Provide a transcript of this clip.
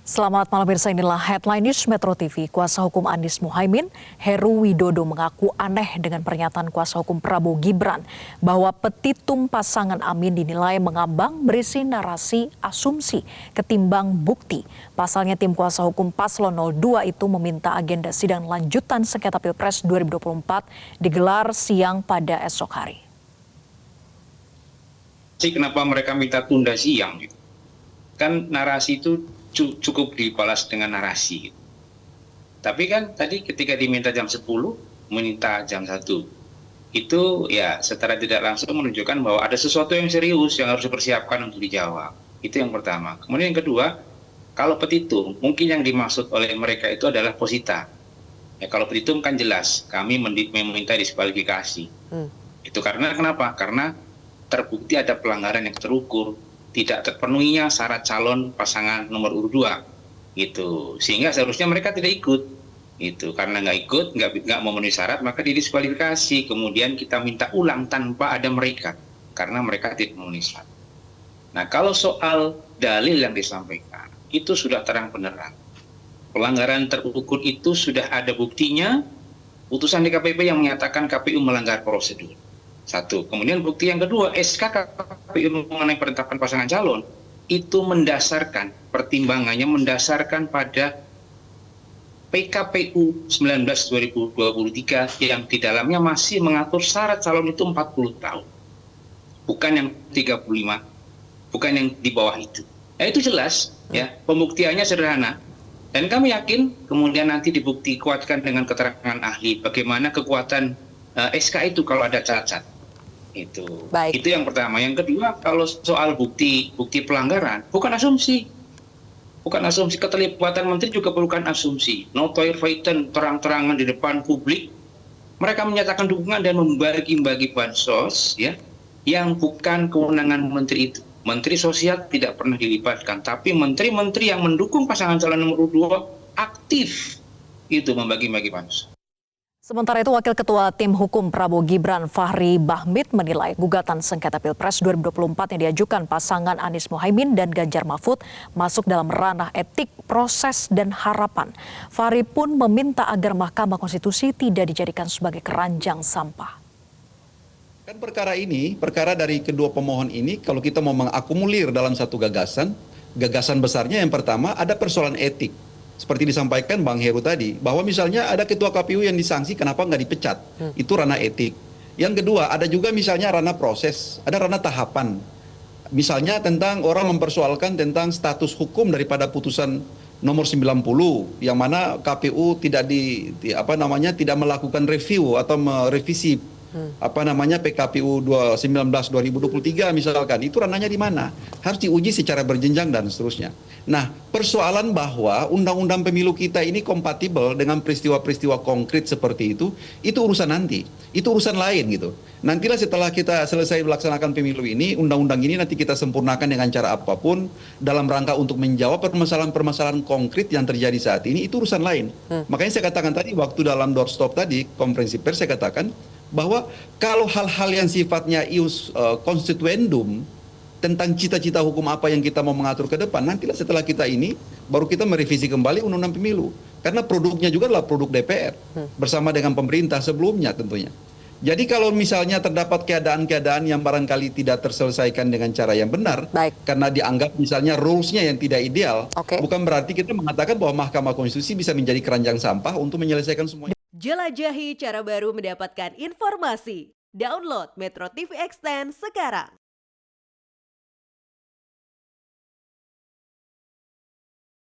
Selamat malam pemirsa, inilah Headline News Metro TV. Kuasa hukum Anies Muhaimin, Heru Widodo mengaku aneh dengan pernyataan kuasa hukum Prabowo Gibran bahwa petitum pasangan Amin dinilai mengambang berisi narasi asumsi ketimbang bukti. Pasalnya tim kuasa hukum Paslon 02 itu meminta agenda sidang lanjutan sengketa Pilpres 2024 digelar siang pada esok hari. Kenapa mereka minta tunda siang? Kan narasi itu cukup dibalas dengan narasi. Tapi kan tadi ketika diminta jam 10, minta jam 1. Itu ya secara tidak langsung menunjukkan bahwa ada sesuatu yang serius yang harus dipersiapkan untuk dijawab. Itu yang pertama. Kemudian yang kedua, kalau petitum, mungkin yang dimaksud oleh mereka itu adalah posita. Ya, kalau petitum kan jelas, kami meminta diskualifikasi. Itu karena kenapa? Karena terbukti ada pelanggaran yang terukur, tidak terpenuhinya syarat calon pasangan nomor urut 2 gitu, sehingga seharusnya mereka tidak ikut itu. Karena nggak memenuhi syarat, maka didiskualifikasi, kemudian kita minta ulang tanpa ada mereka karena mereka tidak memenuhi syarat. Nah, kalau soal dalil yang disampaikan itu sudah terang benderang, pelanggaran terukur itu sudah ada buktinya, putusan DKPP yang menyatakan KPU melanggar prosedur. Satu. Kemudian bukti yang kedua, SK KPU mengenai penetapan pasangan calon itu mendasarkan pertimbangannya pada PKPU 19/2023 yang di dalamnya masih mengatur syarat calon itu 40 tahun. Bukan yang 35, bukan yang di bawah itu. Nah, itu jelas ya, pembuktiannya sederhana. Dan kami yakin kemudian nanti dibukti kuatkan dengan keterangan ahli bagaimana kekuatan SK itu kalau ada cacat. Itu yang pertama. Yang kedua, kalau soal bukti pelanggaran, bukan asumsi keterlibatan menteri, juga bukan asumsi. Notoire feiten, terang-terangan di depan publik mereka menyatakan dukungan dan membagi-bagi bansos ya, yang bukan kewenangan menteri itu. Menteri sosial tidak pernah dilibatkan, tapi menteri-menteri yang mendukung pasangan calon nomor 2 aktif itu membagi-bagi bansos. Sementara itu, Wakil Ketua Tim Hukum Prabowo Gibran, Fahri Bahmid, menilai gugatan sengketa Pilpres 2024 yang diajukan pasangan Anies Muhaimin dan Ganjar Mahfud masuk dalam ranah etik, proses, dan harapan. Fahri pun meminta agar Mahkamah Konstitusi tidak dijadikan sebagai keranjang sampah. Kan perkara dari kedua pemohon ini, kalau kita mau mengakumulir dalam satu gagasan besarnya yang pertama ada persoalan etik. Seperti disampaikan Bang Heru tadi, bahwa misalnya ada ketua KPU yang disanksi, kenapa nggak dipecat? Itu ranah etik. Yang kedua, ada juga misalnya ranah proses, ada ranah tahapan. Misalnya tentang orang mempersoalkan tentang status hukum daripada putusan nomor 90, yang mana KPU tidak tidak melakukan review atau merevisi PKPU 19/2023 misalkan. Itu ranahnya di mana? Harus diuji secara berjenjang dan seterusnya. Nah, persoalan bahwa undang-undang pemilu kita ini kompatibel dengan peristiwa-peristiwa konkret seperti itu urusan nanti. Itu urusan lain gitu. Nantilah setelah kita selesai melaksanakan pemilu ini, undang-undang ini nanti kita sempurnakan dengan cara apapun dalam rangka untuk menjawab permasalahan-permasalahan konkret yang terjadi saat ini, itu urusan lain. Makanya saya katakan tadi waktu dalam doorstop tadi, konferensi pers, saya katakan bahwa kalau hal-hal yang sifatnya ius constituendum tentang cita-cita hukum apa yang kita mau mengatur ke depan, nantilah setelah kita ini baru kita merevisi kembali undang-undang pemilu. Karena produknya juga adalah produk DPR bersama dengan pemerintah sebelumnya tentunya. Jadi kalau misalnya terdapat keadaan-keadaan yang barangkali tidak terselesaikan dengan cara yang benar, karena dianggap misalnya rules-nya yang tidak ideal, bukan berarti kita mengatakan bahwa Mahkamah Konstitusi bisa menjadi keranjang sampah untuk menyelesaikan semuanya. Jelajahi cara baru mendapatkan informasi. Download Metro TV Extend sekarang.